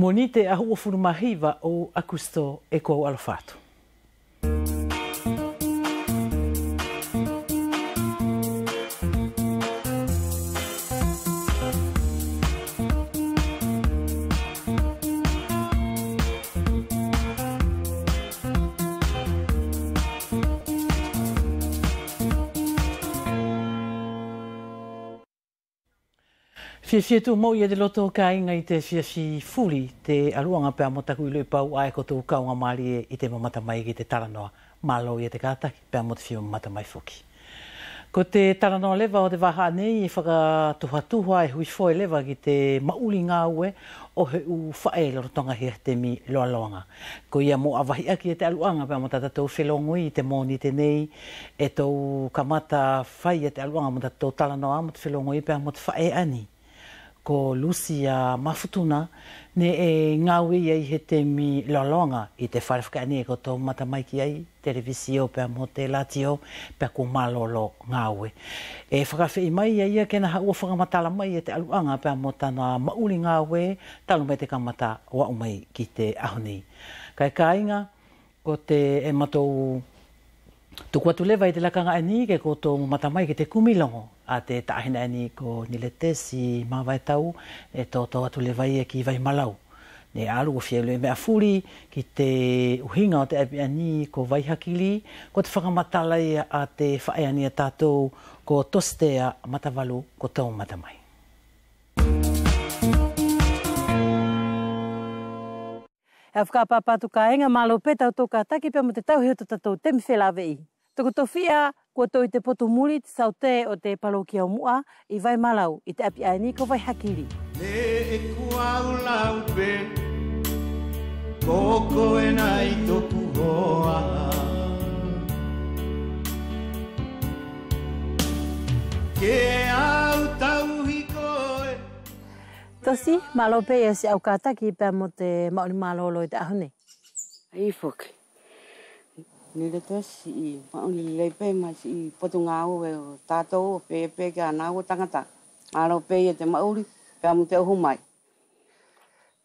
Monite a hua furumahiva o Augusto e ko alfato. Fia tu mo ia de loto ka inga I te fia fuli te aluanga pe mo taku I le pau ai ko tu ka nga mali I te mamata mai ki te taranoa malo ia te kataki pe mo te fia mamata mai fuki. Ko te taranoa leva o te waha nei I whaka tuhatuha e hui foi leva ki te mauli ngā ue o he u whae loro tonga hea te mi loa loanga. Ko ia mo awahi aki e te aluanga pe mo tatatou whelongui I te moni te nei e tau kamata whai e te aluanga mo tatatou taranoa mo te whelongui pe mo te whae ani. Ko Lucia mafutuna ne e ngawi ai he te mi lolonga I te wharewhakaani e ko tō matamaiki ai televisio pe mo te latio pe ko malolo ngawe. E whakawhi mai ai ke na ua whakamatala mai e te aluanga pe mo tana mauli ngawe talu mai te kamata wa umai ki te ahoni. Kai kainga ko te e matou tuku atu lewa I te lakanga ani ke ko tō matamai ke te kumilongo a te taahina ani ko niletesi mawai tau e tō atu lewa I ki vai malau. Ne alu o fielu e mea furi ki te uhinga o te api ani ko vai hakili ko te whakamatala ia a te whae ani a tātou ko tostea matavalu ko tau matamai. E whakapapatu ka enga malo peta o tō ka taki pe mo te tauhi o tatou temi whelawei. Toko tō whia kua tō I te poto muri te saute o te paloki au mua I vai malau I te api aini ko vai hakiri. Le e kua ulau pe koko e nai toku hoa. Ke au tauhi koe. Tosi, malo pe e se au ka taki pe mo te maoli malolo I te ahone. Ai foki. Ni le tosi I maoli leipe ma si poto ngā ue o tātou o pe ke ana o tangata. Malo pe e te maoli pe mo te uhu mai.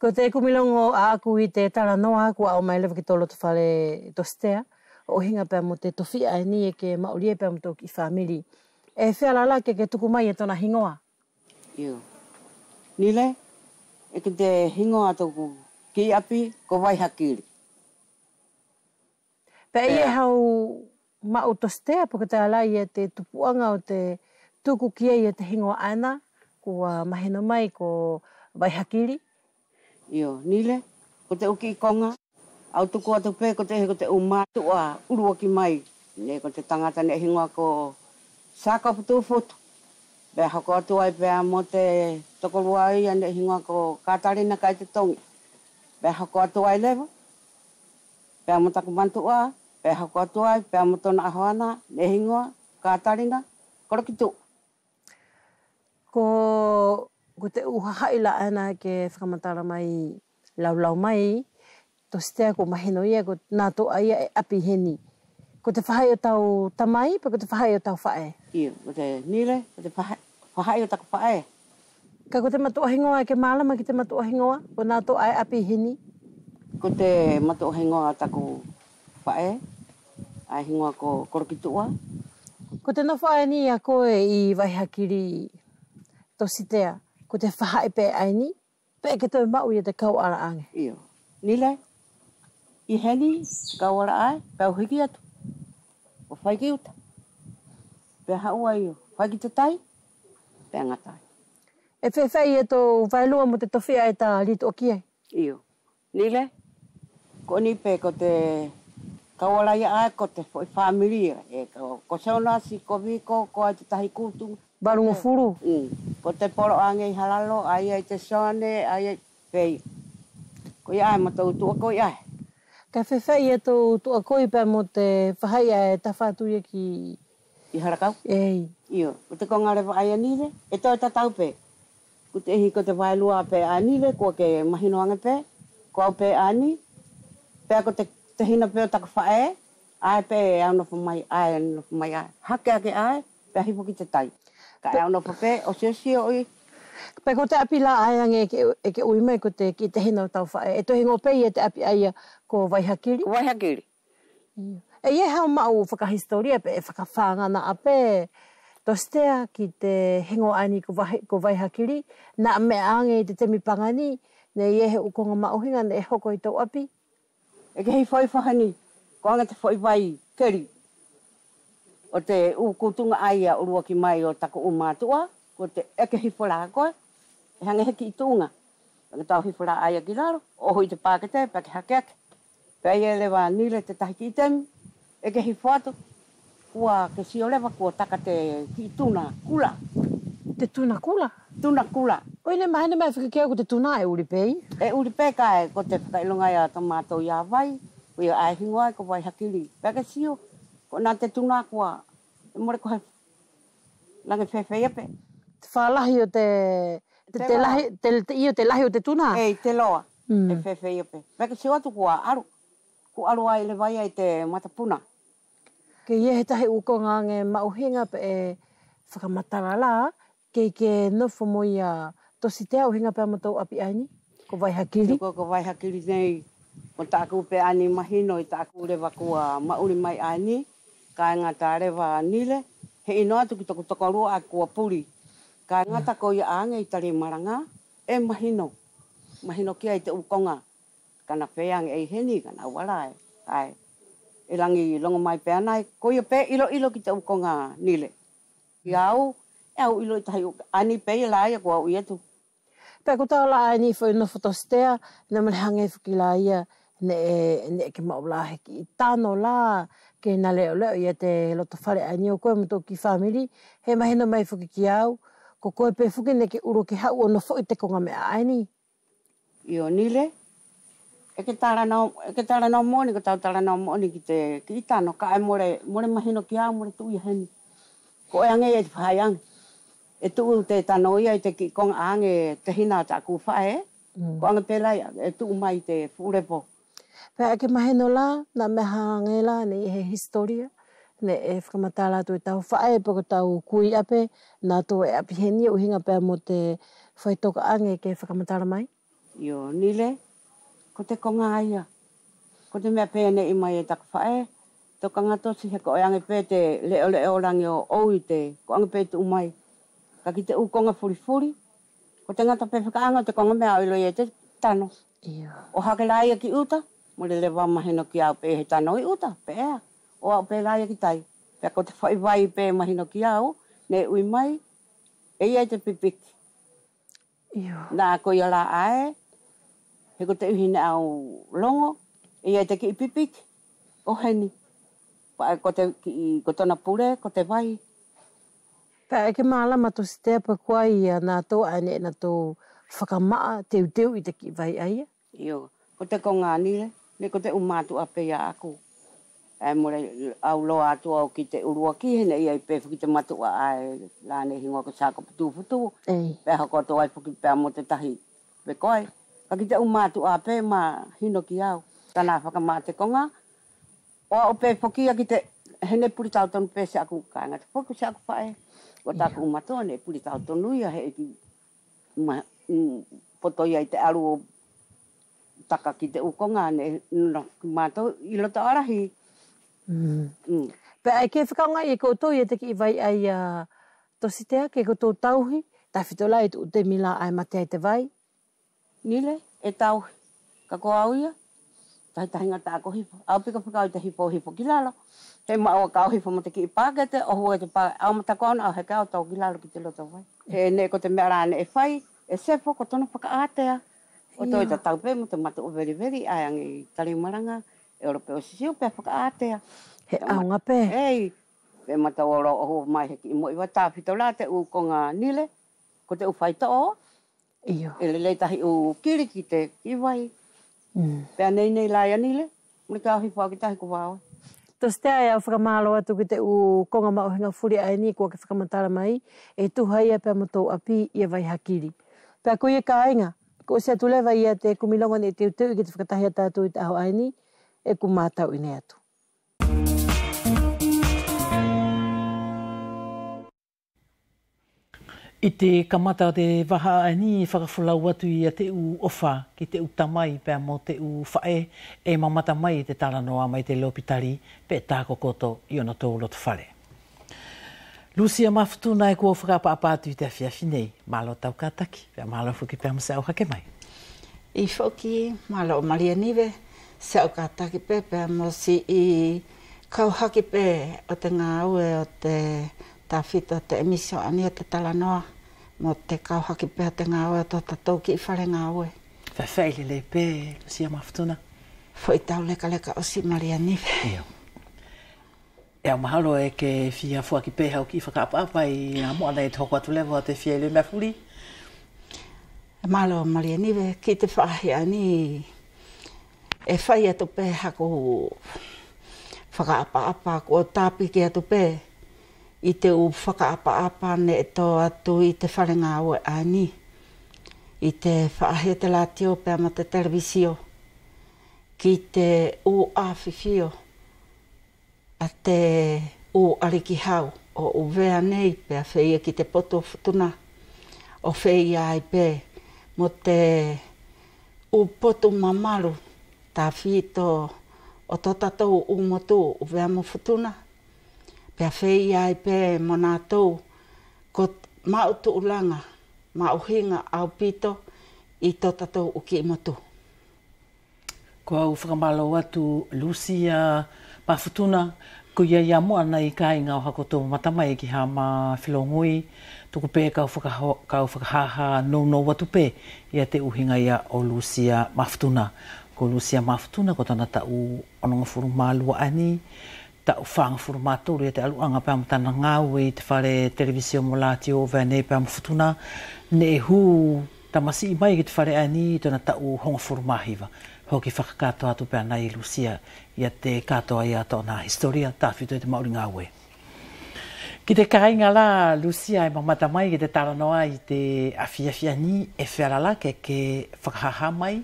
Ko te kumilongo a aku I te taranoa kua au mai lewa ki tolo te whare tostea. O hinga pe mo te towhia e ni e ke maoli e pe mo tō ki whamiri. E whialala ke tuku mai e tona hingoa. Io. Nile, e ke te hingoa toku ki api ko vai hakiri. Pe ie hau mau tostea po te alai e te tupuanga o te tuku kia I te hingoa ana kua maheno mai ko vai hakiri. Io, nile, ko te uki I konga, au tuku atu pe ko te umatua urua ki mai. Ne ko te tangata ne hingoa ko saka putu fotu. Pe hako atu ai pe mo te tokorua ai ane hingoa ko katarina kai te tongi. Pe hako atu ai lewa. Pe mo taku mantua, pe hako atu ai, pe mo tona ahoana, ne hingoa, katarina, korokitu. Ko te uhahaila ana ke whakamatara mai laulau mai, to stea ko maheno ia ko nā toa ia e api heni. Ko te whahai o tau tamai, pa ko te whahai o tau whae. Ia, ko te nire, ko te whahai o taku whae. Ka ko te matua hingoa ke malama ki te matua hingoa, ko nā toa e api heni. Ko te matua hingoa taku whae, ai hingoa ko korokitua. Ko te nowhae ni a koe I vai hakiri tositea, ko te whahai pe aini, pe ke tau mau I te kauara ange. Ia, nile, I heni, kauara ai, pe au hiki atu. O whaiki uta. Pe haua I o whaiki te tai, pe ngatai. E whewhai e tō wailua mo te towhia e tā rito o kiai. Ia, nile, ko ni pe ko te kauara ia ai, ko te whamiria. E ko seonasi, ko viko, ko ai te tahi kutu. Barungo furu. Ko te poro ange I halalo, ai ai te sone, ai ai pei. Ko ia ai matau tua ko ia ai. Ka whewhai e tō tua koi pē mo te whahai e tawhātuia ki... I harakau? Ei. Io, ko te kongare wa ai anire, e tau tatau pē. Ko te ihi ko te wailua pē anire, ko ke mahinoanga pē, ko au pē ani, pē ko te hina pē o taku whae, ai pē e au nofu mai ai. Hake ake ai, pē hipo ki te tai. Ka e au nofu pē, o sio oi. Pai ko te api la aia ke ui mai ko te ki te hina o tau whae. E tohi ngō pei e te api aia ko Waihakiri. Ko Waihakiri. E ie hao mau whakahistoria pe e whakawhangana ape tostea ki te hengo ani ko Waihakiri. Na me ange i te temi pangani, ne ie he ukonga mauhinga ne e hoko i tau api. E ke hei whai whahani, ko anga te whai vai keri. O te ukutunga aia urua ki mai o tako umātua, ko te eke hifora koe, e hange heki i tūnga. Pake tau hifora aia ki raro, oho i te pākete, pake hake ake. Pei e lewa nile te tahi ki i temi, eke hifoatu, kua ke sio lewa kua taka te ki i tūna kula. Te tuna kula? Tūna kula. Oi ne mahane mai whakakea ko te tuna e uri pei? E uri pei kai, ko te whakailonga ia ta mātou ia vai, ko ia ai hingoai ko Waihakiri. Pake sio, ko nā te tūna kua, e more ko he lange whewhei epe. Te whalahi o te lahi o te tuna? Ei, te loa, e whewhei epe. Peke sio atu kua aru. Ku aru ai le vai ai te matapuna. Ke ie he tahi ukonga nge mauhinga pe e whakamatara la, ke nofo mo ia tosi te au hinga pe amatou api aini, ko Waihakiri. Ko Waihakiri nei, ko tāku pe ani mahino i tāku rewa kua mauri mai ani, ka ngata rewa nile, he ino atu ki toku tokorua a kua puri. Ka ngata ko ia ange i tari maranga, e mahino. Mahino kia i te ukonga. Kana peang e heni, kana walae. Ai. E langi longo mai pe anai, ko ia pe ilo ki te ukonga nile. I au, e au ilo i tahi ani pe i laia kua ui etu. Pea ko tau la ani fo ino fotostea, na mele hange fuki la ia, ne ke maula heki i tano la, ke na leo ia te loto whare ani o koe muto ki family, he mahino mai fuki ki au, ko koe pe fuki ne ke uro ke hau ono fo i te konga mea aini. Io nile, e ke tara nao moni, ko tau tara nao moni ki i tano, ka e more mahino ki au, more tui heni. Ko e ange e te whai ange. E tuu te tano ia i te ki konga ange te hina ta ku whae, ko ange pelai, e tuu mai te furepo. Pea ke mahino la, na me hange la, ne he historia, ne e whakamatala tu e tau whae, pako tau kui ape, nā tō e api heni o hinga pea mo te whaitoka ange ke whakamatala mai. Io nile, ko te konga aia, ko te mea pēne i mai e taku whae, tō kangatosi he ko e ange pē te leo rangi o oui te, ko ange pē te umai. Ka ki te ukonga furi, ko te ngata pē whakaanga te konga mea oilo i e te tano. O hake laia ki uta, mo le lewa mahino ki au pē he tano i uta, pē ea. O au pē laia ki tai, pē ko te whaiwai pē mahino ki au, ne ui mai, e iai te pipiki. Nā ko ia la ae, he ko te uhine au longo, e iai te ki i pipiki, o heni. Ko tona pure, ko te vai. Pea e ke maalama to se te apa kua ia nā tō ane e nā tō whakamaa teu i te ki vai aia. Io, ko te konga nile, ne ko te umatu ape ia aku. E more au loa atu au ki te urua ki, hene iai pefu ki te matua ai lāne hingoa ko sāko putu. Pea hoko to ai puki pea mo te tahi pe koe. Ka ki te umatu ape ma hino ki au. Tana whakamaa te konga. O au pe pokia ki te hene puri tau tonu pe se aku ka ngata poku se aku whae. O tāku umatoa ne puri tau tonu ia he ki poto ia i te aru o taka ki te ukonga ne mātou i lota arahi. Pea e ke whakaunga i koutou i te ki vai ai tositea ke koutou tauhi, ta whitola i tu te mila ai mate ai te vai. Nile, e tauhi. Ka ko au ia. Tahinga tāko hifo. Au pika whikau i te hifo ki lalo. He mao kau hifo mo te ki i pākete, o hua te pā, au matako ana, au he kau tau ki lalo ki te loto vai. He ne ko te mea rāne e whai, e sefo, ko tono whakaatea. O toi ta tau pe mo te mata o veri, ai angi tari maranga, e oro pe o sisio pe whakaatea. He aunga pe. Ei, pe mata oro o hua mai he ki i mo iwa tāwhito la te u konga nile, ko te u whaita o. Iyo. E le tahi u kiri ki te ki vai. Pea nei lai anile, mune ka hipo ki tahi ku wāo. Tos te ai au whakamalo atu ki te u konga mauhinga furi ai ni kua ke whakamatara mai, e tuhai e pia motou api ia Waihakiri. Pea ko ia ka ainga, ko se atu lewa ia te kumilonga ni te uteu i ki te whakatahi atu i te aho ai ni, e ku mātau i ne atu. I te kamata o te waha ani whakafulau atu i a te u ofa ki te u tamai pēr mo te u whae e mamata mai te taranoa mai te lopitari pe tāko koto i ona tō loto whare. Lucia mawhutuna e kua whakapapatu i te awhiawhi nei. Malo tau kātaki, pēr malo whuki pēr mo se au hake mai. I whoki, malo o Maria Nive, se au kātaki pēr mo si i kauhaki pēr o te ngā ue o te tāwhito te emisio ani o te talanoa mo te kauhaki pēr te ngā ue o tō tatou ki i whare ngā ue. Whawhaile le pē, Lucia mawhutuna. Whoi tau leka o si Maria Nive. Eo. E au mahalo e ke whia fuaki pē hau ki whakapapa i a moana e tōku atu lewa o te whia le mea furi. Malo Maria Nive, ki te whaahi ani e whai atu pē hako whakaapa ko tāpiki atu pē. I te u whakaapa ne e tō atu i te wharenga ue ani. I te whaahe te latio pēr ma te televisio. Ki te u awhiwhio. A te u ariki hau. O u vea nei pēr whaia ki te poto futuna. O whaia ai pēr. Mo te u poto mamaru. Tā whito o tō tatou u motu u vea mo futuna. Pea whei ai pē mo nā tau, ko mau tu ulanga, mau hinga au pito i tō tatou uki i motu. Ko au whakamalo atu Lucia Mawhutuna, ko ia moa nei kai ngā hako tō matamai ki ha ma whilongui, tuku pē kau whakahaha no watu pē, ia te uhinga ia o Lucia Mawhutuna. Ko Lucia Mawhutuna, ko tana tau ononga furu mālua ani, tau whanga furu mātoru e te aluanga pēr mtana ngāwe i te whare televisio mo lāti o vea nei pēr mwhutuna ne hu tamasi i mai ki te whare ani i tōna tau honga furu māhiwa. Hoki whakakato atu pēr nei Lucia i te katoa i ato nā historia tāwhito i te mauri ngāwe. Ki te kāinga la Lucia e mamata mai ki te taranoa i te awhiawhiani e wherala ke whakahaha mai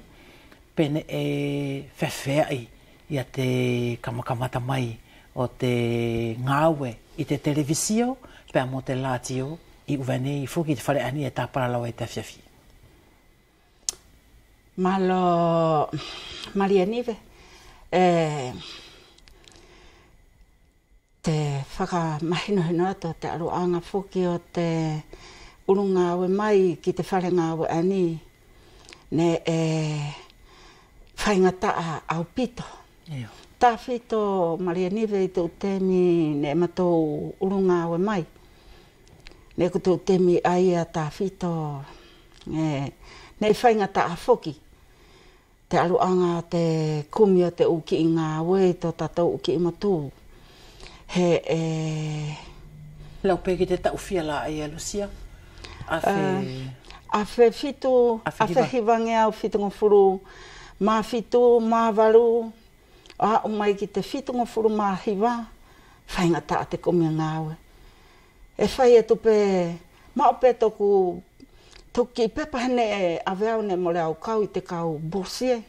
pene e whewhea i a te kamakamata mai o te ngāwe i te televisio, pēr mo te lātio, i uwene i whuki te whare ani e tāparalawa i te awhiawhi. Malo Maria Nive, te whakamahinohino ato te aruanga whuki o te urungāwe mai ki te whare ngāwe ani, ne whaingataa au pito. Eo. Tāwhito Maria Nive i te utemi ne matou urungāwe mai. Ne ko te utemi aia tāwhito ne whaingata a whoki. Te aruanga te kumi o te uki i ngāwe i tō tatou uki i motu. He Lau pē ki te tau whiala aia Lucia? A whe whitu, a whe hiwange au whitunga furu, mā whitu, mā waru, a o mai ki te whitunga furu mahiwa, whaingata a te kumia ngāwe. E whai e tupe, mao pē toku, toki pepahene e aweau ne mole au kau i te kau bosie.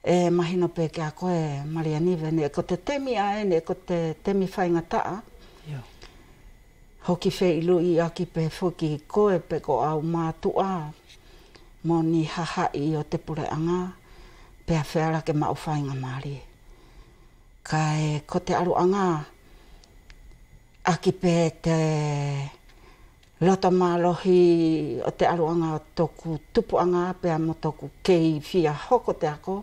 E mahino pē ke a koe Maria Nive, ne ko te temi ae, ne ko te temi whaingata. Hoki whē ilu i aki pē whuki koe pē ko au mātua, mo ni hahai o te pureanga. Pea whēra ke mau whainga maari. Kai ko te aruanga, aki pē te loto mālohi o te aruanga o toku tupuanga, pea mo toku kei whia hoko te ako,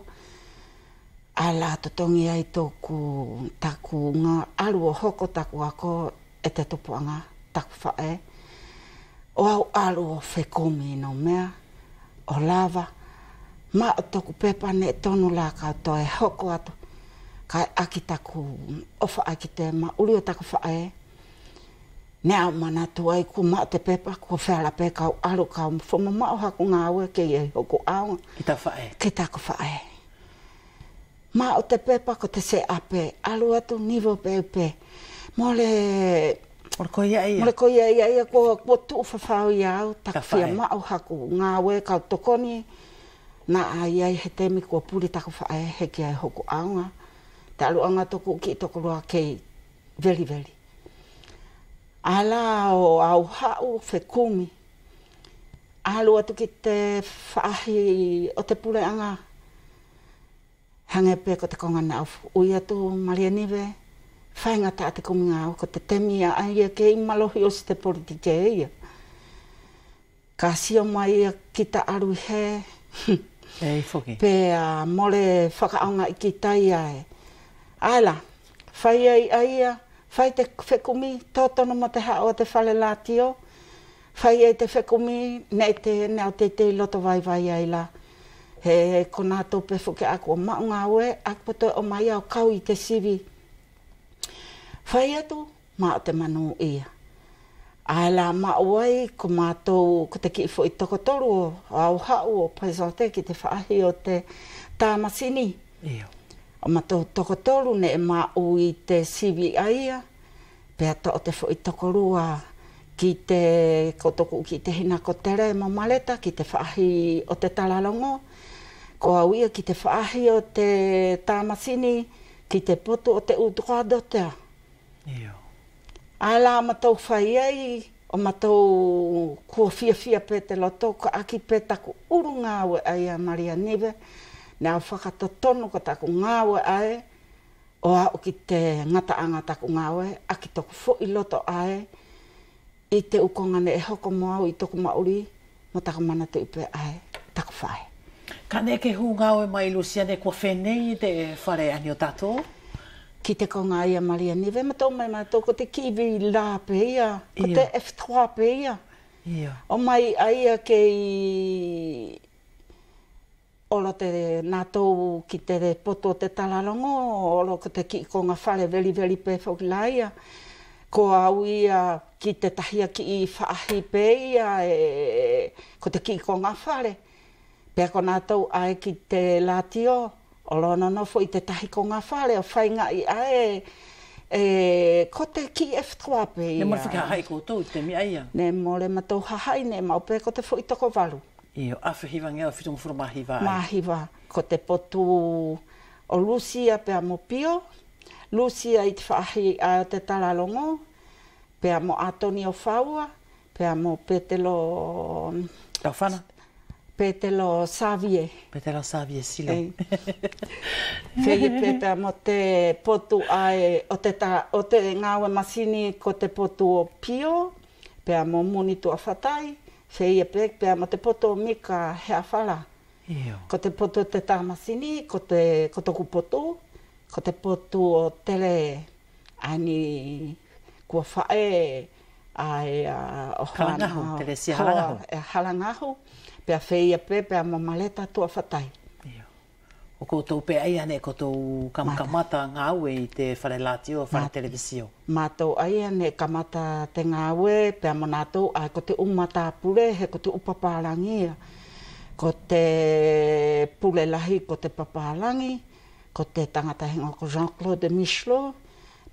a la totongi ai toku taku ngā aru o hoko taku ako e te tupuanga, taku whae. O au aru o whekomi no mea, o lava, ma o toku pepa ne tonu la ka to e hoko atu. Kai aki taku ofa aki te ma uri o taku whae. Ne au mana tu ai ku ma te pepa ku whēra pe kau aru kau whama ma o haku ngāwe ke e hoko aunga. Ki ta whae? Ki taku whae. Ma o te pepa ko te se ape aru atu nivo pe upe. Mole... Mole ko ia ia? Mole ko ia ia ko tu whawhau i au. Taku whia ma o haku ngāwe kau tokoni. Nā ai ai he temi kua puri taku whae he ki ai hoko aunga. Te aluanga toku ki toko roa kei veri veri. Ala o au hau whekumi. Alu atu ki te whaahi o te pureanga. Hange pe ko te konga na au ui atu Maria Nive. Whainga ta te kuminga au ko te temia aia ke i malohi o si te politike ia. Ka sio mai ki ta aru he. Ei, foki. Pe mole whakaonga i ki tai ai. Ala, whai ai aia, whai te whekumi, tōtono mo te hao te whale latio. Whai ai te whekumi, nei te neo te loto vai ai la. He kona tō pe whuke ako o maunga ue, ako poto o mai au kau i te sivi. Whai atu, ma o te manu ia. Ala mauai ko mātou ko te ki fo i tokotoru o au hau o paisote ki te whaahi o te tāmasini. Iyo. O mātou tokotoru ne e mau i te sivi aia. Pea to o te fo i tokorua ki te kotoku ki te hina ko tere mo maleta ki te whaahi o te talalongo. Ko au ia ki te whaahi o te tāmasini ki te poto o te utuadotea. Iyo. Ala matou whai ai, o matou kua fia pe te loto, ka aki pe taku uru ngāwe ai a Maria Nive, nea whakatotonu ka taku ngāwe ai, o au ki te ngataanga taku ngāwe, aki toku fo i loto ai, i te ukongane e hoko moau i toku mauri, mo taku mana te ipe ai, taku whai. Ka ne ke hu ngāwe mai Luciane kua whenei te whare ani o tātou? Ki te konga ia Maria Nive, matou mai matou ko te kiwi la pe ia, ko te F3 pe ia. Ia. O mai aia kei olo te nātou ki te poto te talalongo, olo ko te ki konga whare veli pe whakilaia. Ko au ia ki te tahia ki i whaahi pe ia, ko te ki konga whare. Pea ko nātou ai ki te latio, olo no fo i te tahi ko ngā whare o whainga i ae ko te ki F3 pe ia. Ne mora whakahai koutou te mi aia. Ne mole matou hahai ne mau pe ko te fo i toko walu. Iyo, awhi hiwa ngea o whitunga whuru mahiwa ai. Mahiwa, ko te potu o Lucia pea mo pio. Lucia i te whaahi a te talalongo. Pea mo Atoni o Whaua. Pea mo Petelo... Tau whana? Petelo Savie. Petelo Savie silo. Whegi pepea mo te potu ai o te ngāwe masini ko te potu o Pio. Pea mo Munitu a Whatai. Whegi pepea mo te potu o Mika Hea Whala. Iyo. Ko te potu o te tāmasini, ko toku potu. Ko te potu o Tele ani kua whae ai o Halangahu, Teresia Halangahu. Halangahu. Pea whea pepea mo maleta tua whatai. Iyo. O koutou pe aia ne koutou kamata ngāwe i te whare latio, whare televisio. Mātou aia ne kamata te ngāwe, pea mo nātou ai ko te umata pule, he ko te upapārangia. Ko te pule lahi, ko te papārangi, ko te tangata hinga ko Jean-Claude Michelot,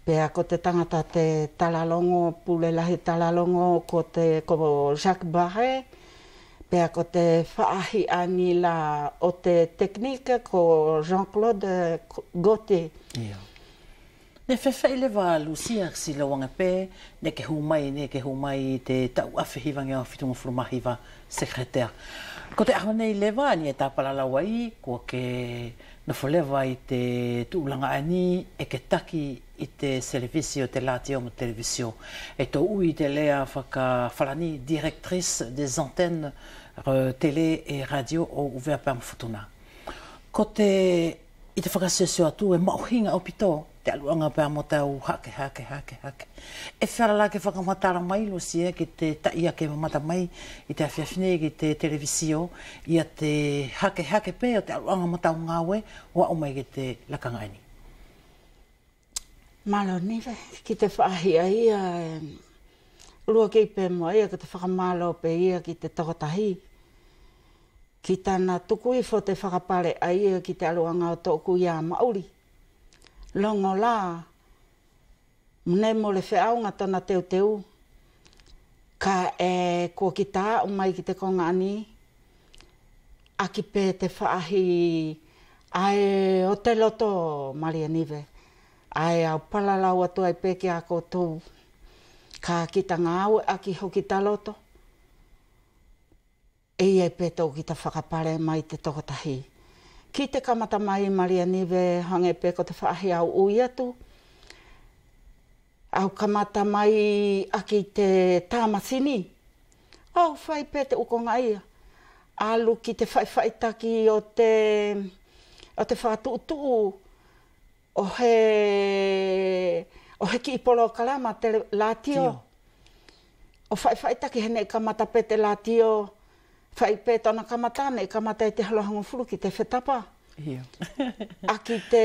pea ko te tangata te talalongo, pule lahi talalongo, ko Jacques Barret, pea ko te whaahi ani la o te teknika ko Jean-Claude Gauthier. Iyo. Ne whewhai lewa Lucia si lawanga pē, ne ke humai te tau awhihiwangi o whitunga whurumahiwa sekreter. Ko te aho nei lewa ni e tāpalalawa i, kua ke nofo lewa i te tūlanga ani e ke taki i te servicio te latio mo televisio. E tō ui te lea whakawharani directrice des antennes télé et radio o uvea pēr mwhutuna. Ko te i te whakasesio atu e mauhinga o pito, te aluanga pēr mo tau hake. E whara ke whakamatara mai Lucia ki te taia ke mamata mai i te awhiawhine ki te televisio i a te hake pē o te aluanga mo tau ngāwe o au mai ki te lakangaini. Malo niwe, ki te whaahi ia, urua kei pē mo ia, ki te whakamalo pē ia ki te tokotahi. Ki tāna tukui fo te whakapare ia ki te aluanga o tōku ia Māori. Longo la, mne mo le whiaunga tona teu, ka kua ki tā o mai ki te konga ani, aki pē te whaahi ai o te loto Maria Nive. Ai au palalau atu ai peke a koutou. Ka kita ngāwe aki hoki taloto. E peto ki ta whakapare mai te tokotahi. Ki te kamata mai Maria Nive hange pe ko te whaahi au ui atu. Au kamata mai aki te tāmasini. Au whai pe te ukonga ia. Alu ki te whaiwhaitaki o te whakatuutu. O he ki ipolo kalama te lātio. O whaiwhaitaki hene kamata pe te lātio. Whai pe tona kamata ne kamata i te halohango furu ki te whetapa. Aki te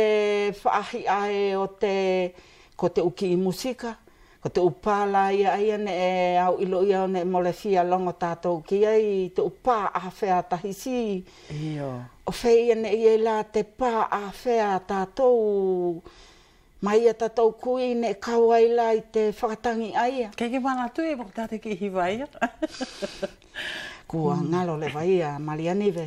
whaahi ae o te ko te uki i musika. Ko te upala ia ia ne e au ilo ia ne mole fia longo tātou ki ai te upa a whea tahisi. O whea ne ia la te pā a whea tātou. Mai a tātou kui ne kauai la i te whakatangi aia. Kei ke mana tu e wak tāte ki hiwa ia. Kua ngalo le vai a Maria Nive.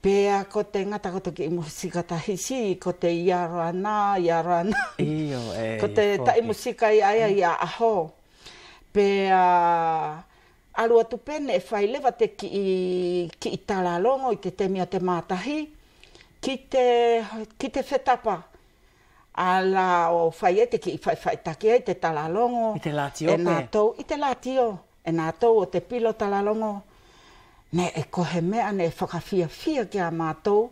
Pea ko te ngata ko te ki musika tahisi, ko te iarana. Ko te tai musika i aia i a aho. Pea alu atu pene e whai lewa te ki i talalongo i te temia te mātahi. Ki te whetapa. Ala o whai e te ki i whai take ai te talalongo. I te lātio I te lātio. E nā tau o te pilo talalongo. Ne e kohe mea ne e whakawhia ki a mātou.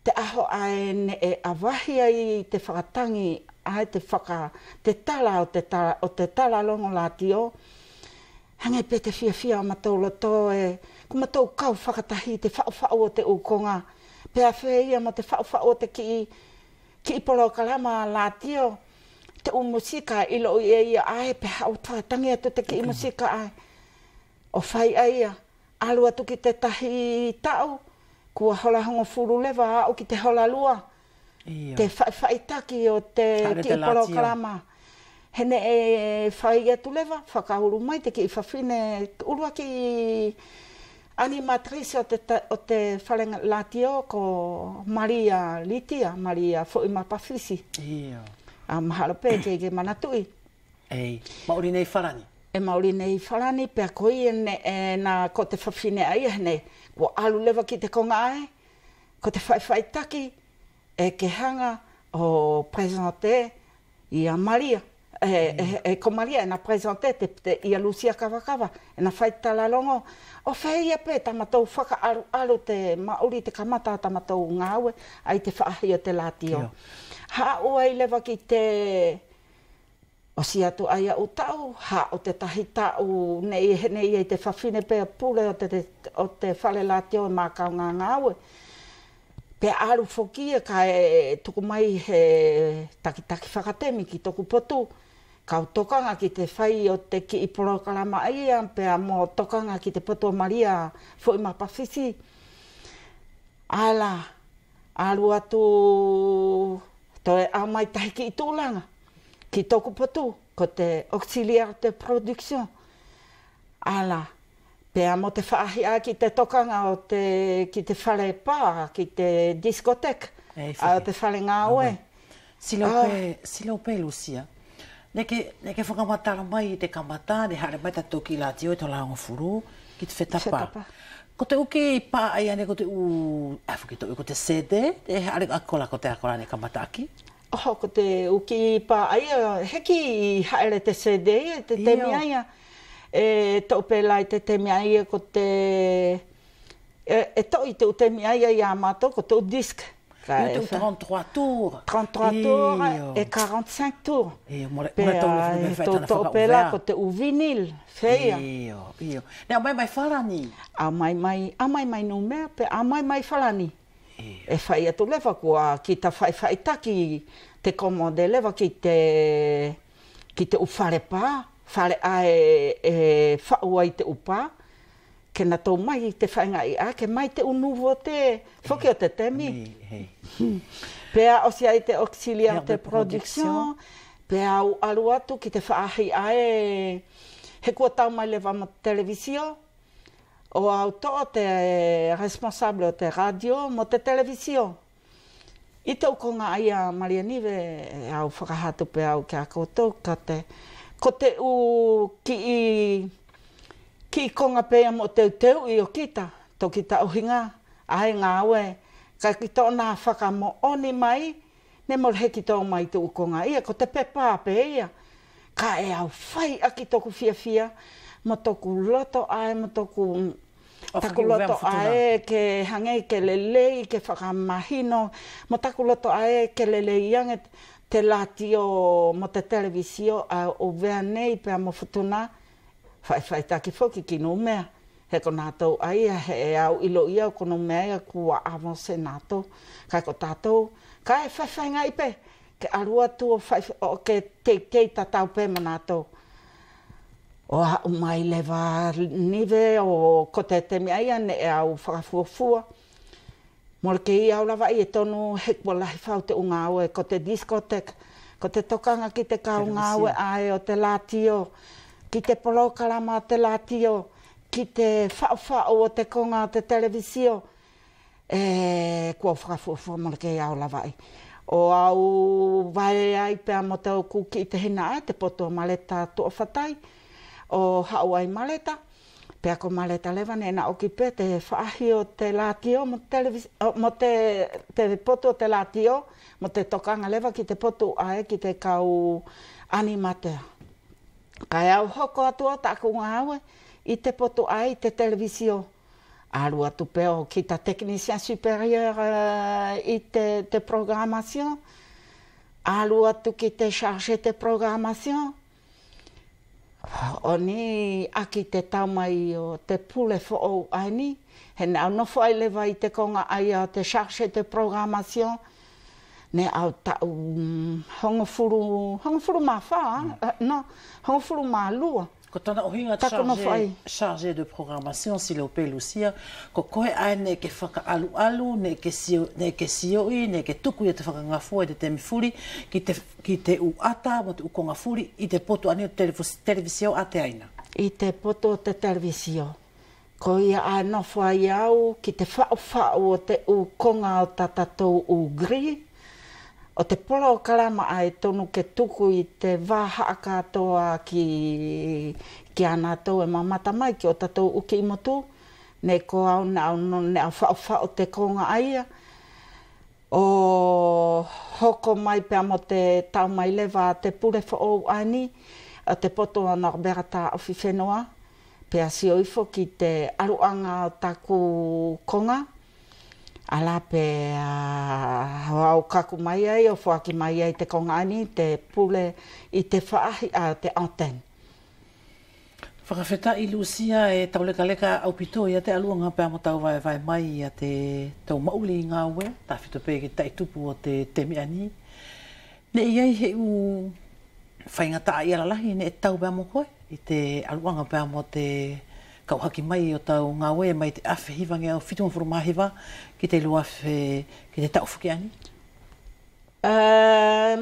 Te aho ae ne e awahi ai te whakatangi ai te tala o te talalongo lātio. Hange pe te whia o mātou loto e ku mātou kau whakatahi te whao o te ukonga. Pea whea mo te whao o te ki i polo kalama lātio. Te musika ilo i ia ai pe hau tangi atu te ki musika ai. O whai aia, alu atu ki te tahi tau, kua hola hongo furu lewa au ki te hola lua. Te whaitaki o te ki i polo kalama. Hene e whai atu lewa, whakauru mai te ki i whawhine, urua ki animatrice o te whalenga latio ko Maria Litia, Maria Foimapawhisi. Mahalo pe ke manatui. Mauri nei wharani. Mauri nei wharani, pea koi e na ko te whawhine ai hene. Ko alu lewa ki te konga ai, ko te whaiwhaitaki e ke hanga o presente i a Maria. Ko Maria e na presente i a Lucia Kawakawa, e na whaitalalongo. O whaia pe tamatou whaka alu te mauri te kamata tamatou ngāwe, ai te whaahi o te lātio. Ha ua i lewa ki te o si atu aia o tau, ha o te tahi tau nei i te whawhine pea pule o te whale lātio e mākau ngā ngāwe. Pea aru whokia ka e tuku mai he taki whakatemi ki toku potu. Kau tokanga ki te whai o te ki i porokalama aia, pea mo tokanga ki te potu o Maria Foimapawhisi. Ala, aru atu toi a mai tahi ki i tūlanga, ki toku potu, ko te auxiliaire de production. Ala, pea mo te whaahi a ki te tokanga o ki te whale pā, ki te diskotek, a te whale ngā oe. Silo pe, Lucia. Neke whakamatara mai i te kamata, ne hare mai tatou ki lātio e tola ngofuru, ki te whetapa. Ko te uke i pā ai ane ko te ko te CD, e hare akola ko te akola ne kamata aki? Ko te uke i pā ai, heki i haere te CD, te temi aia. E taupe lai te temi aia ko te... E toi te temi aia i a mātou ko te disk. Te 33 tours. 33 tours e 45 tours. Pea taupe lai ko te vinil. Feia. Nea mai wharani. A mai no mea, pe a mai wharani. E whai atu lewa kua ki ta whaitaki te komode lewa ki te uwhare pā. Whare ae e whaua i te upa. Ke na tau mai te whainga i a, ke mai te unuvo te whoki o te temi. Pea o si ai te auxiliaire de production. Pea au alu atu ki te whaahi ae he kua tau mai lewa mo televisio. O au toa te responsable o te radio mo te televisio. I tau konga ai a Maria Nive au whakahatu pe au ki a koutou ka te ko te u ki konga pea mo teu i o kita, to kita ohinga, ai ngā oe, ka ki tō nā whaka mo oni mai, ne mo he ki tō mai te ukonga ia, ko te pepa pe ia, ka e au whai aki toku fia, mo toku loto ai, mo toku taku loto ai, ke hangei ke lelei, ke whakamahino, mo taku loto ai, ke lelei iange, te latio mo te televisio, o vea nei pea mo futuna, whai taki whoki ki no mea. He ko nātou aia, he au ilo ia ko no mea kua avance nātou. Kai ko tātou, kai whai ngai pe, ke arua tu o ke te tatau pe ma nātou. O a umai lewa nive o ko te temi aia ne e au whakafuafua. Mor ke i au lawa i e tonu hekwa lahi whau te unga aue, ko te diskotek, ko te tokanga ki te kaunga aue ae o te latio, ki te polokalama o te latio, ki te whao o te konga o te televisio, kua whakafuafua mor ke i au lawa i. O au vai ai pia mo tau kuki i te hina ai, te poto maleta tua whatai, o hau ai maleta, pia ko maleta lewa ne na oki pe te whaahi o te latio, mo te poto o te latio, mo te tokanga lewa ki te poto ai, ki te kau animatea. Kai au hoko atua taku ngā aue, i te poto ai, te televisio. Alu atu peo ki ta technicien supérieur i te programmation. Alu atu ki te chargé de programmation. Oni aki te taumai o te pule fo o aini. Hene au nofo ai lewa i te konga ai o te chargé de programmation. Ne au tau hongofuru mā wha, no, hongofuru mā lua. Ko tana ohinga chargé de programmation si lo pe Lucia, ko koe ai ne ke whaka alu, ne ke sioi, ne ke tuku i te whakangafua i te temi furi, ki te uata mo te ukonga furi, i te poto ani o televisio a te aina. I te poto o te televisio. Ko ia ai nofua i au, ki te whao o te ukonga o tatatou u gri, o te polo karama ai tonu ke tuku i te waha katoa ki ana tau e mamata mai ki o tatou uki i motu. Ne ko au ne au whao te konga aia. O hoko mai pia mo te tau mai lewa te pure whao aini. O te poto o Norberta Ofi Whenua. Pia si oifo ki te aruanga o taku konga. Ala pe au kaku mai ai o whaki mai ai te kongani, te pule i te whaahi a te antenne. Whakawheta i Lucia e tauleka au pito i a te aluanga pēr mo tau vai mai i a te tau mauli i ngā ue, tā whito pē ki tai tupu o te temi ani. Ne iai he u whaingata i alalahi ne e tau pēr mo koe, i te aluanga pēr mo te kauhaki mai o tau ngā ue mai te awhi hivange au whitunga furu mahiwa ki te luawhe ki te tauwhuki ani?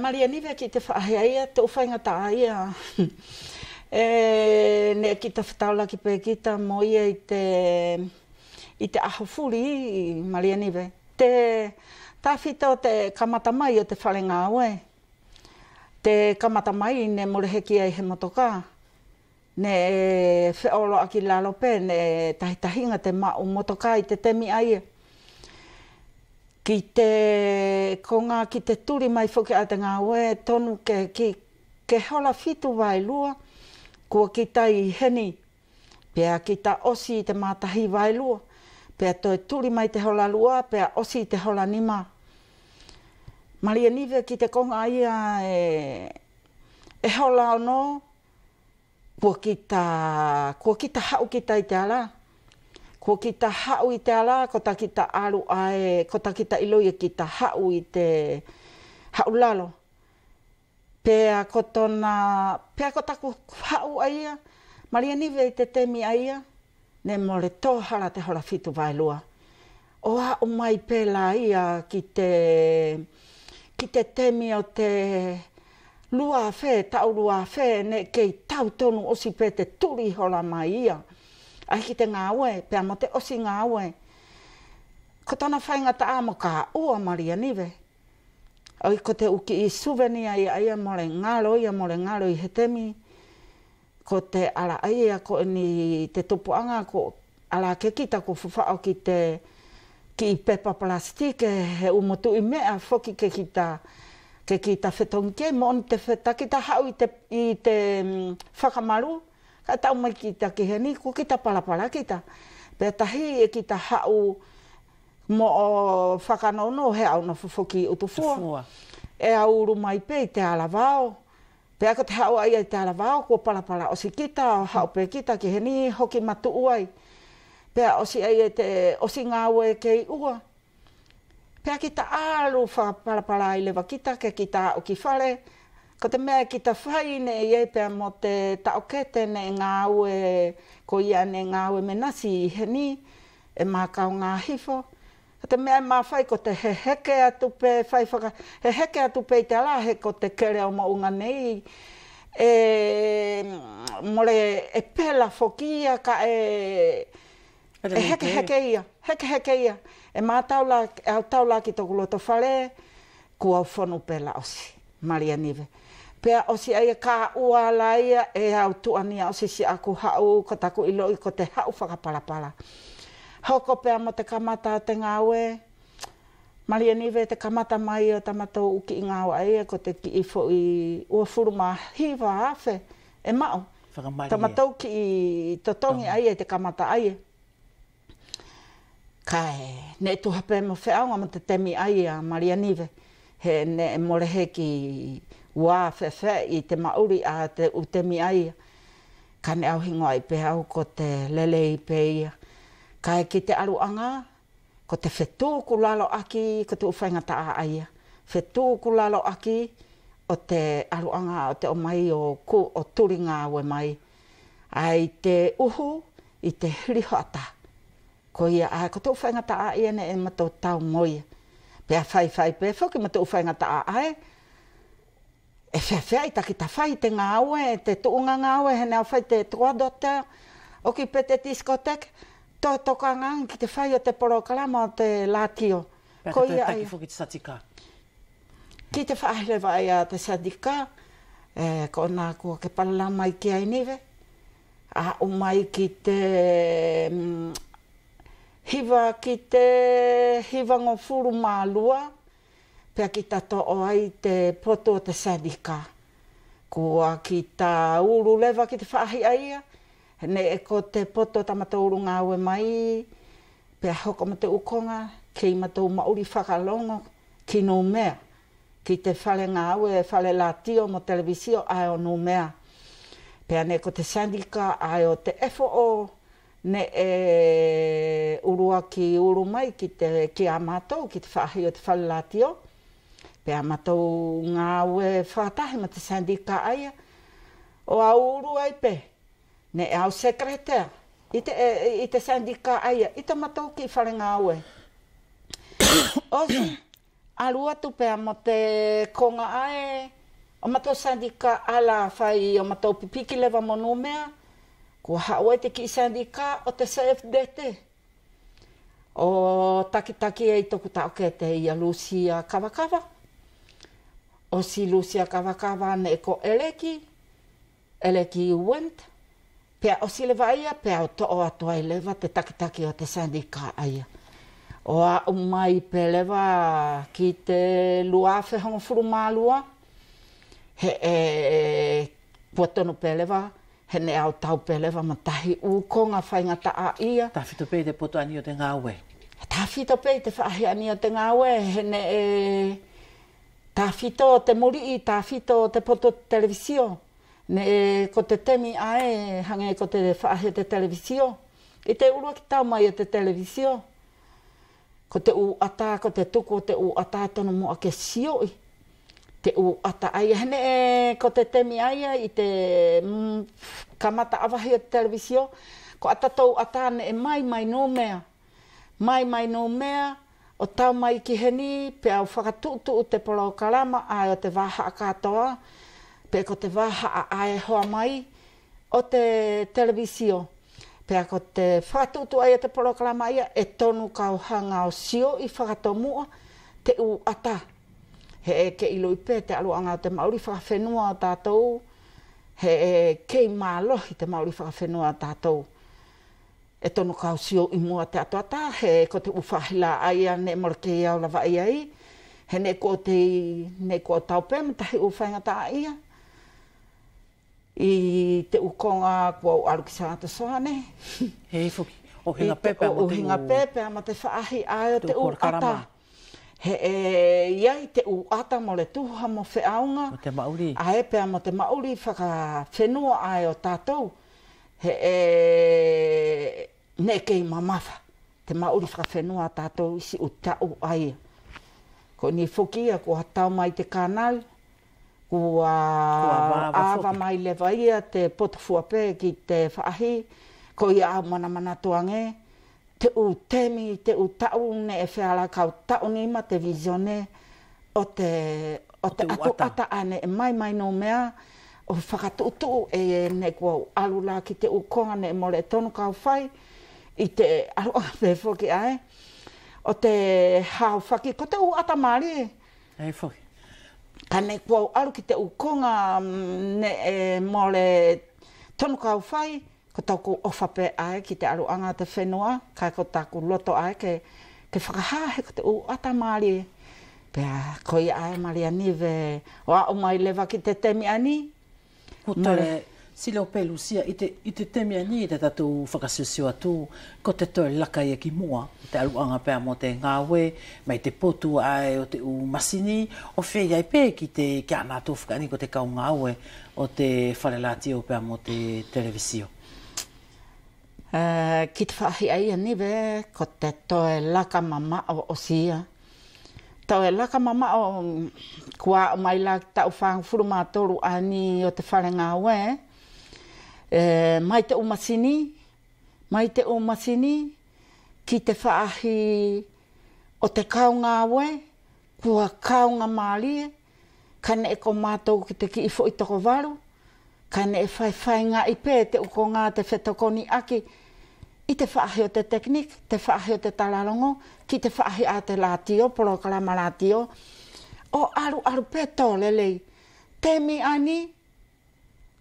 Maria niwe ki te whaahi aia, te uwhaingata aia. Ne ki te whataula ki pē kita mo ia i te ahofuri Maria niwe. Tā whita o te kamata mai o te whare ngā ue. Te kamata mai ne moreheki ai he motoka. Ne whiolo aki lalo pe, ne tahitahinga te mau motoka i te temi aia. Ki te konga, ki te turi mai whuki a te ngā ue, tonu ke hola whitu vai lua, kua ki tai heni, pea ki ta osi te mātahi vai lua, pea toi turi mai te hola lua, pea osi te hola nima. Maria niwe ki te konga ia e hola ono, kua ki ta hau ki ta i te ala. Kua ki ta hau i te ala, ko ta ki ta alu ae, ko ta ki ta iloia ki ta hau i te hau lalo. Pea ko taku hau aia, Maria niwe i te temi aia, ne more tōhara te hora whitu vai lua. O a o mai pēla ia ki te temi o te lua whē, tau lua whē, ne kei tau tonu osi pē te turi hora mai ia. Ai ki te ngā ue, pēr mo te osi ngā ue. Ko tana whaingata amo ka ua Maria niwe. Ai ko te uki i souvenir ia more ngalo i he temi. ko te ala aia ko ni te tupuanga ko ala ke kita ko fufao ki te ki pepa plastike he umutu I mea foki ke kita whetongke mo on te wheta kita hau I te whakamaru ka tau mai kita ki heni ko kita palapala kita pe tahi e kita hau mo o whakanono he au na foki utufua e au rumai pe te alavao pe ako te hau ai te alavao ko palapala o si kita hau pe kita ki heni hoki matu uai pea osi ai te osi ngawe kei ua. Pea kita alu whapalapala I lewa kita ke kita o ki whare. Ko te mea kita whai ne I pea mo te taokete ne ngawe ko ia ne ngawe menasi heni e mākau ngā hifo. Ko te mea mā whai ko te heke atu pe whai whaka heke atu pe te ala he ko te kere o maunga nei. Mole e pela fokia ka heke ia. E taula ki toku loto whare, kua whonu pela osi, Maria Nive. Pea osi aia ka ua laia e au tuania osi si aku hau, ko taku iloi ko te hau whakapalapala. Hoko pea mo te kamata te ngawe, Maria Nive te kamata mai o tamatou uki I ngawa aia, ko te ki ifo I ua furuma hiva afe, e mao. Tamatou ki I totongi aia te kamata aia. Kai, ne tu hape mo wheaunga mo te temi aia Maria Nive. He ne morehe ki wā whewhe I te mauri a te utemi aia. Ka ne au hingoa I pe au ko te lele I pe ia. Kai ki te aruanga, ko te whetū ku lalo aki, ko te uwhaingata a aia. Whetū ku lalo aki o te aruanga o te o mai o turinga we mai. Ai te uhu I te hirihoata. Ko ia ai ko tō whaingata a ia ne e mato tau moia. Pea whai pe, whoki mato whaingata a ai. E whai taki ta whai te ngāwe, te tuunga ngāwe, he nea whai te tuadotea, o ki pe te diskotek, tō toka ngang ki te whai o te porokalama o te latio. Pea ko ia taki whoki te satika. Ki te whahilewa ai a te satika, ko nā kua ke palalama I ki ai niwe, a umai ki te hiva ki te hivango furu mālua, pea ki ta to'o ai te poto o te sadika. Kua ki ta uru lewa ki te whaahi aia, ne e ko te poto tamata uru ngāwe mai, pea hoko ma te ukonga, ki matou mauri whakalongo, ki no mea. Ki te whale ngāwe, whale latio mo televisio, ai o no mea. Pea ne ko te sadika, ai o te FO, ne e urua ki uru mai ki a mātou, ki te whaahi o te whalelatio. Pea mātou ngāwe whatahi ma te sandika aia. O a uru ai pe, ne e au sekretea, I te sandika aia, I te mātou ki whare ngāwe. Osi, aru atu pea mo te konga ae, o mātou sandika ala whai o mātou pipiki lewa mo numea, kua haua te ki sandika o te CFDT. O taki e toku tauke te ia Lucia Kawakawa. O si Lucia Kawakawa ne ko eleki went. Pea o si lewa ia, pea o to'o atu ai lewa te taki o te sandika aia. O a umai pe lewa ki te luafe hongo furu mālua. He puatono pe lewa. He ne au tau pelewa ma tahi ukonga whaingata a ia. Tawhito pei te poto ani o te ngāwe. Tawhito pei te whaahi ani o te ngāwe. He ne tawhito te muri, tawhito te poto televisio. Ne ko te temi ae, hange ko te whaahi te televisio. I te urua ki tau mai o te televisio. Ko te u ata, ko te tuku o te u ata tono mua ke sioi. Te u ata ai hene ko te temi aia I te kamata awahi o te televisio. Ko ata tau ata ne e mai no mea. Mai no mea o tau mai ki heni pe au whakatutu o te polo kalama ai o te waha katoa. Pe ko te waha ai hoa mai o te televisio. Pe ko te whakatutu ai o te polo kalama ia e tonu kau hanga o sio I whakatomua te u ata. He ke ilo I pe te aluanga o te mauri whakawhenua o tātou. he kei mālohi te Māori whakawhenua tātou. E tono kausio i mua te atoata, he ko te uwhahila aia ne morke au lava ia i, he ne ko taupe, matahi uwhainga tā ia. I te ukonga kua o aru ki sa ata soane. Hei fuki, o hinga pepe o hinga pepe ama te whaahi ai o te uata. He iai te uata mo le tuha mo whiaunga. Mo te mauri. Ae pea mo te mauri whaka whenua ai o tātou. He ne kei mamafa. Te mauri whaka whenua tātou isi u tau ai. Ko ni fukia kua tau mai te kānau. Kua awa mai le vaia te potofuape ki te whaahi. Ko ia au mana tuange. Te u temi, te u tau ne e whiala kau tau ni ma te visione o te atu ata ane e mai no mea o whakatutu e ne kua alula ki te ukonga ne mo le tonu kau whai i te alua pe whoki ai. O te hau whaki, ko te u ata maari. Hei whoki. Ka ne kua alu ki te ukonga ne e mo le tonu kau whai. Ko tauku ofape ai ki te aruanga te whenua, kai ko taku loto ai ke whakahahe ko te ata maari. Pea koi ai Maria Nive, o mai lewa ki te temi ani. Ko tole silo pelusia i te temi ani te tatu whakasiusio atu, ko te toe laka ia ki mua, te aruanga pea mo te ngāwe, mai te potu ai o te masini, o whea iai pē ki te kia nātu whakani ko te kau ngāwe o te wharelatio pea mo te televisio. Ki te whaahi ai aniwe, ko te toe laka mamao o sia. Toe laka mamao kua mai la tau whang furumatoru ani o te whare ngāwe. Mai te umasini, ki te whaahi o te kaunga ngāwe, kua kaunga mālie, kane e ko mātou ki te ki ifo i toko waru, kane e whai ngā ipe te uko ngā te whetokoni aki, i te whaahi o te teknik, te whaahi o te tararongo, ki te whaahi a te latio, porokarama latio, o aru pe tō lelei, temi ani,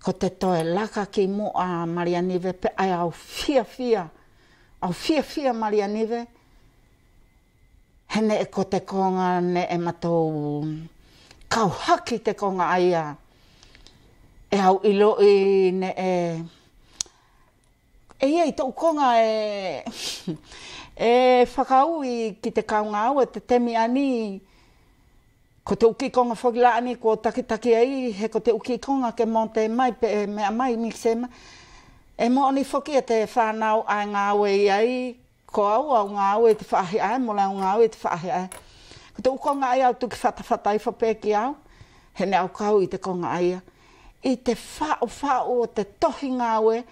ko te toe laka ki mo a Maria Nive, pe ai au fia Maria Nive, hene e ko te konga ne e matou kauhaki te konga aia, e au ilo i ne iei tau konga whakau i ki te kaunga au e te temi ani, ko te uki konga whakila ani, ko takitaki ai, he ko te uki konga ke monte mai, pe mea mai mixe mai. E mo ni whaki e te whanau ai ngā aue i ai, ko au ngā aue te whaahi ai, mo leo ngā aue te whaahi ai. Ko te ukonga ai au tuki whatawhatai whapeki au, he ne au kau i te konga ai. I te whao o te tohi ngā aue,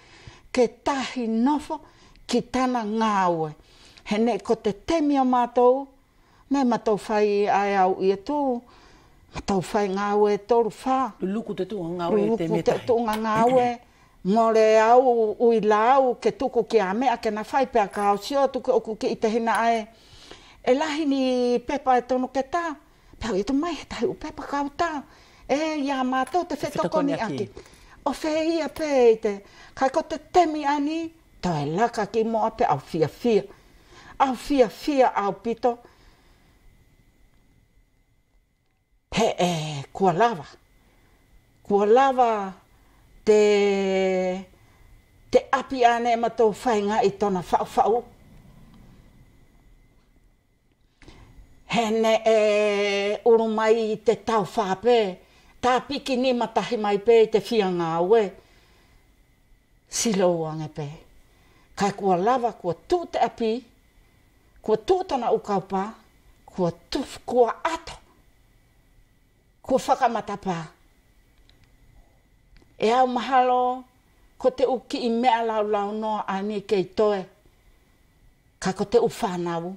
ke tahi nofo ki tana ngā aue. He ne ko te temi o mātou, ne mātou whai ai au i tū, mātou whai ngā aue toru whā. Luku te tūnga ngā aue te metai. Luku te tūnga ngā aue, ngore au ui lau ke tuku ki a mea ke na whai pia ka au sio tuku oku ki i te hina ai. E lahi ni pepa e tono ke tā, pia i tu mai he tahi u pepa ka au tā. Ia mātou te whetokoni aki. O whea ia pē i te, kai ko te temi ani, toi laka ki moa pe au fia. Au fia au pito. He kua lava. Kua lava te api ane e matou whainga i tona whau. Hene uru mai i te tau whape, tā piki ni matahi mai pē te whia ngā ue. Silo uange pē. Kai kua lava, kua tū te api, kua tū tona ukaupa, kua ato, kua whakamatapa. E au mahalo, ko te uki i mea lau noa ani kei toe, ka ko te uwhanau.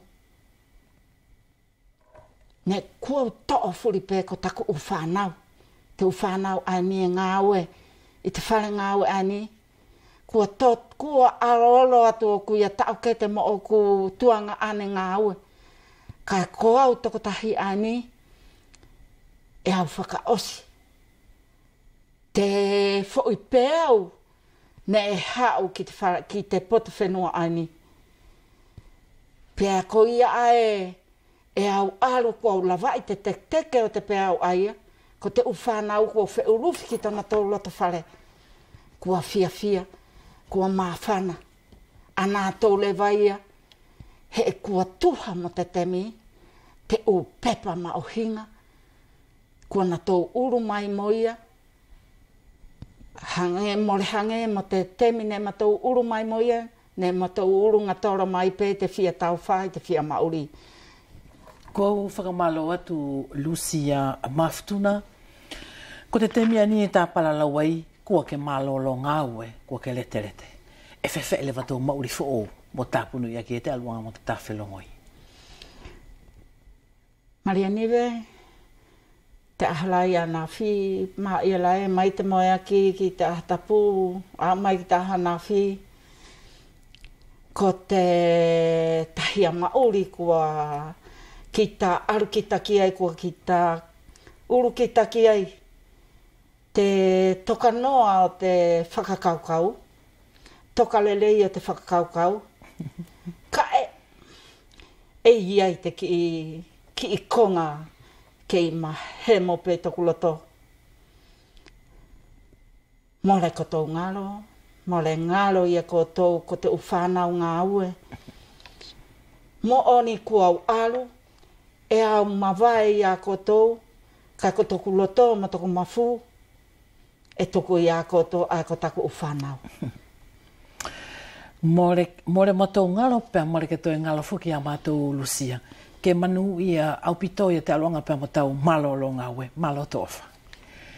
Ne kua to'o furi pē ko taku uwhanau. Te uwhanau ani e ngā ue, i te whare ngā ue ani, kua arolo atu o kuia tau ke te mo o ku tuanga ane ngā ue. Kai ko au toko tahi ani, e au whakaosi. te fo i peau ne e hau ki te poto whenua ani. Pea ko ia ae e au alo kua lawai te teke o te pea au aia, ko te uwhanau kua wheurufi ki tona tō loto whare. Kua fia, kua mawhana, ana tō le vaia, he e kua tuha mo te temi, te o pepa ma o hinga, kua na tō uru mai moia, hange mo te temi ne ma tō uru mai moia, ne ma tō uru ngatora mai pe te fia tau whai, te fia mauri. Ko whakamalo atu Lucia Maftuna, ko te temi ani e tā palalawai, kua ke malolo ngāue, kua ke lete. E whewhe ele wato mauri fo mo tāpunu ia ki e te aluanga mo te tāwhelongoi. Maria Nive, te ahalai ana whi, maa ia lai, mai te moe aki ki te ahatapu, a mai ki te ahana whi. Ko te tahia mauri kua ki ta arukitaki ai, kua ki ta urukitaki ai. Te toka noa o te whakakaukau, toka lelei o te whakakaukau, ka e iai te ki i konga ke i ma he mope toku loto. More kotou ngalo, more ngalo ia kotou ko te uwhanau ngā ue. Mo oni kua au alu, e au mawai ia kotou, kai ko toku loto ma toku mafu, e toku ia kotou ai ko taku uwhanau. More matou ngalo pea, more ke toi ngalo fuki a matou Lucia. Ke manu ia au pito ia te aluanga pea matau malolo ngawe, malo tofa.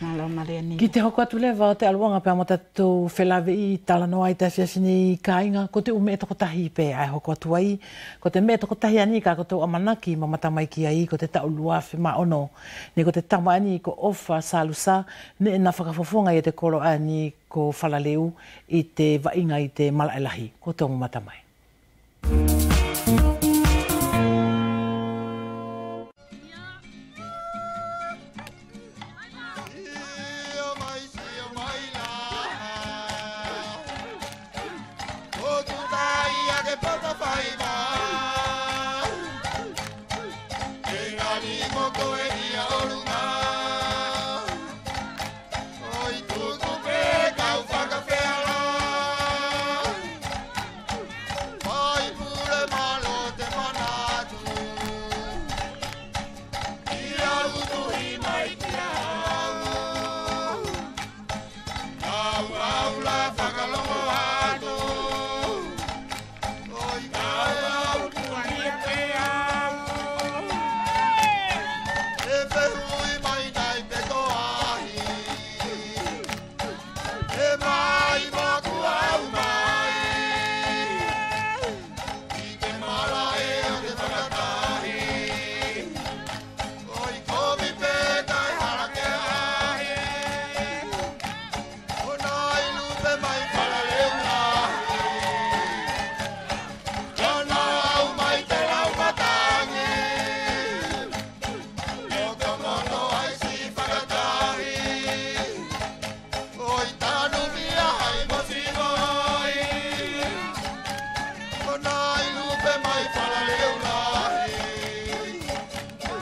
Malo Maria Nive. Ki te hoko atu lewa o te aluanga pea matatu whelawe i talanoa i te whiasini kāinga, ko te ume e toko tahi pea ai hoko atu ai, ko te me toko tahi ani ka kotou amanaki ma matamai ki ai, ko te taulua whima ono, ne ko te tama ani ko ofa salusa, ne na whakafofonga i te koro ani ko whalaleu i te vainga i te malaelahi, ko tongu matamai.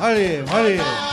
Mari. Bye.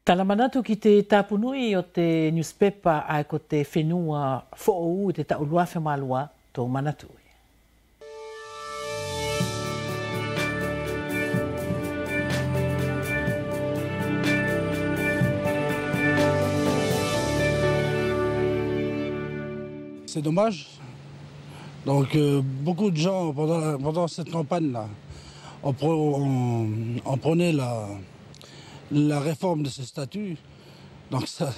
Talamanatu ki te tapunui o te newspaper ai ko te whenua fo'ou te taulua whemalua tō manatu. C'est dommage. Donc beaucoup de gens pendant cette campagne-là, on prenait la réforme de ces statuts. Donc ça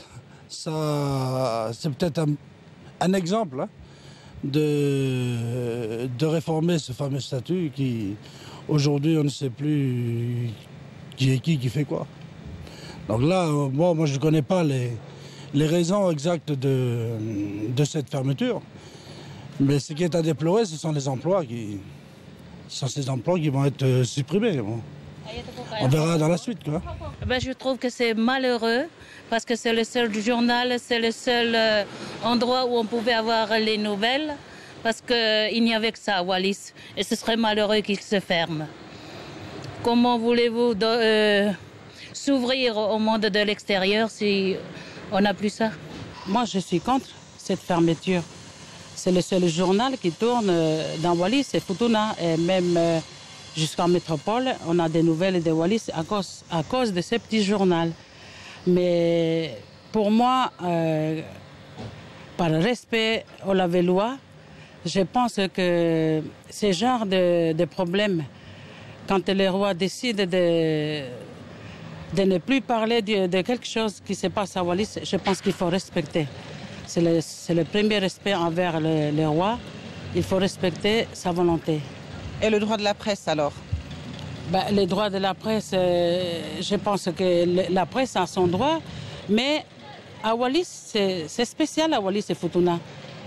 c'est peut-être un exemple hein, de réformer ce fameux statut qui, aujourd'hui, on ne sait plus qui est qui fait quoi. Donc là, moi je ne connais pas les raisons exactes de cette fermeture. Mais ce qui est à déplorer, ce sont les emplois qui vont être supprimés. Bon. On verra dans la suite, quoi. Je trouve que c'est malheureux parce que c'est le seul journal, c'est le seul endroit où on pouvait avoir les nouvelles parce qu'il n'y avait que ça à Wallis et ce serait malheureux qu'il se ferme. Comment voulez-vous s'ouvrir au monde de l'extérieur si on n'a plus ça? Moi, je suis contre cette fermeture. C'est le seul journal qui tourne dans Wallis, c'est Futuna et même jusqu'en métropole, on a des nouvelles de Wallis à cause de ce petit journal. Mais pour moi, par respect aux Lavellois, je pense que ce genre de problème, quand le roi décide de ne plus parler de quelque chose qui se passe à Wallis, je pense qu'il faut respecter. C'est le premier respect envers le roi. Il faut respecter sa volonté. Et le droit de la presse alors? Le droit de la presse, je pense que la presse a son droit, mais à Wallis, c'est spécial à Wallis et Futuna.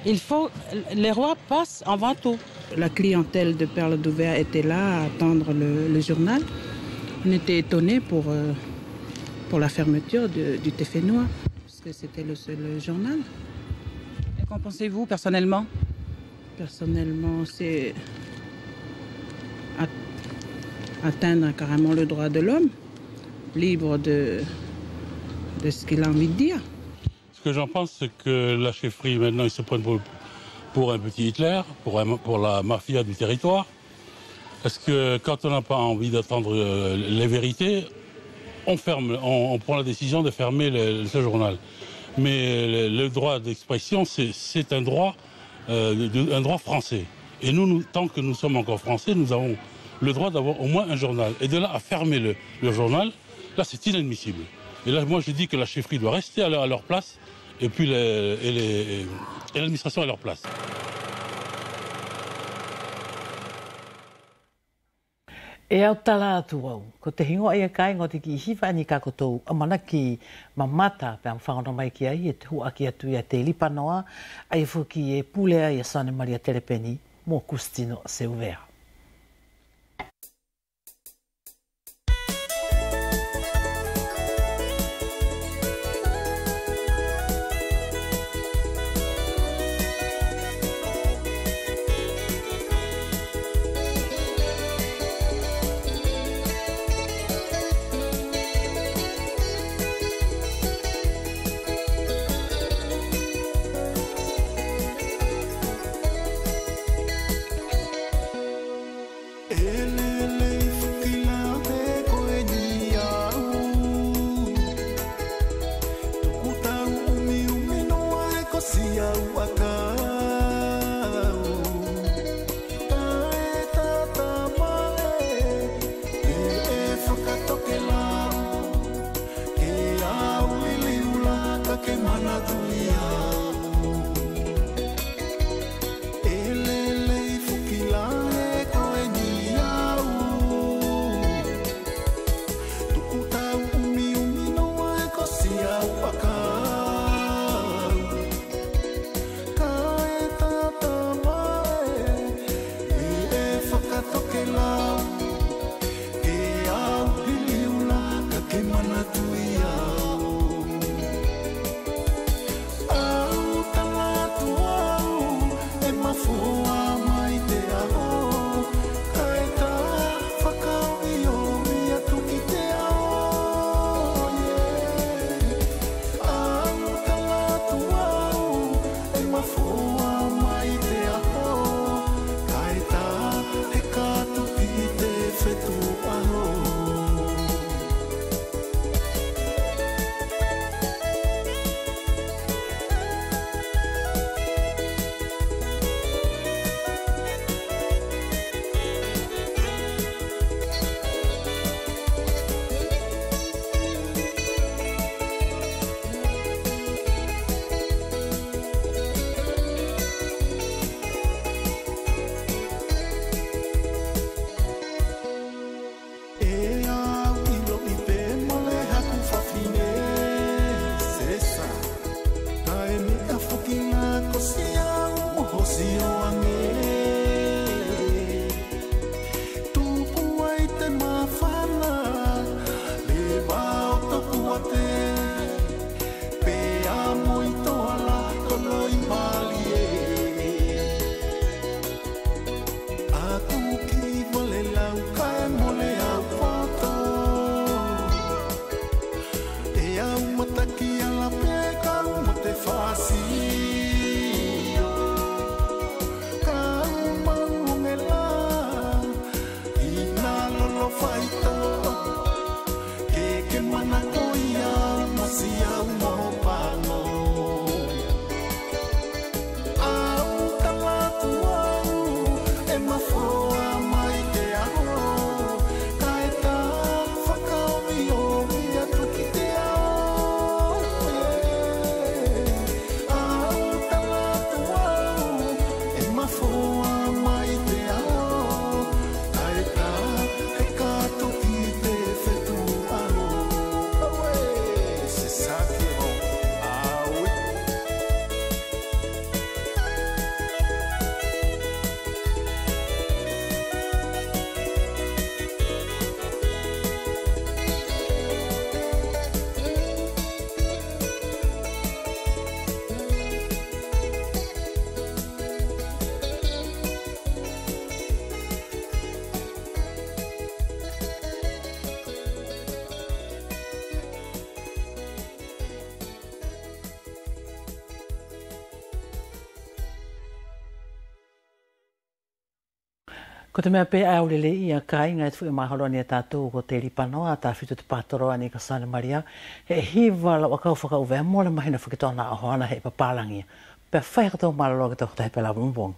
Les rois passent avant tout. La clientèle de Perle d'Ouvert était là à attendre le journal. On était étonnés pour la fermeture du Tefenois, parce que c'était le seul journal. Et qu'en pensez-vous personnellement? Personnellement, c'est atteindre carrément le droit de l'homme, libre de ce qu'il a envie de dire. Ce que j'en pense, c'est que la chefferie, maintenant, ils se prennent pour un petit Hitler, pour la mafia du territoire. Parce que quand on n'a pas envie d'attendre les vérités, on prend la décision de fermer ce journal. Mais le droit d'expression, c'est un droit français. Et nous, tant que nous sommes encore français, nous avons le droit d'avoir au moins un journal. Et de là à fermer le journal, là c'est inadmissible. Et là, moi je dis que la chefferie doit rester à leur place et puis l'administration à leur place. E au tala atu au, ko te hingoa ia kai ngoti ki hiwa ni ka kotou amana ki mamata pe am whangauna mai ki ai e te hua ki atu ia te lipanoa ai fuki e pulea ia Sane Maria Telepeni mo Custino Seuvera. Ko te mea pe au lele ia kai ngai tu ma holoni ta tu ko te lipanoa ta fitu te patoro ani ka sana Maria he hiva la ka fa ka ve mo le mai na fa ke tona ho ana he papalangi pe fa ka to malo ke to te pe la bumbong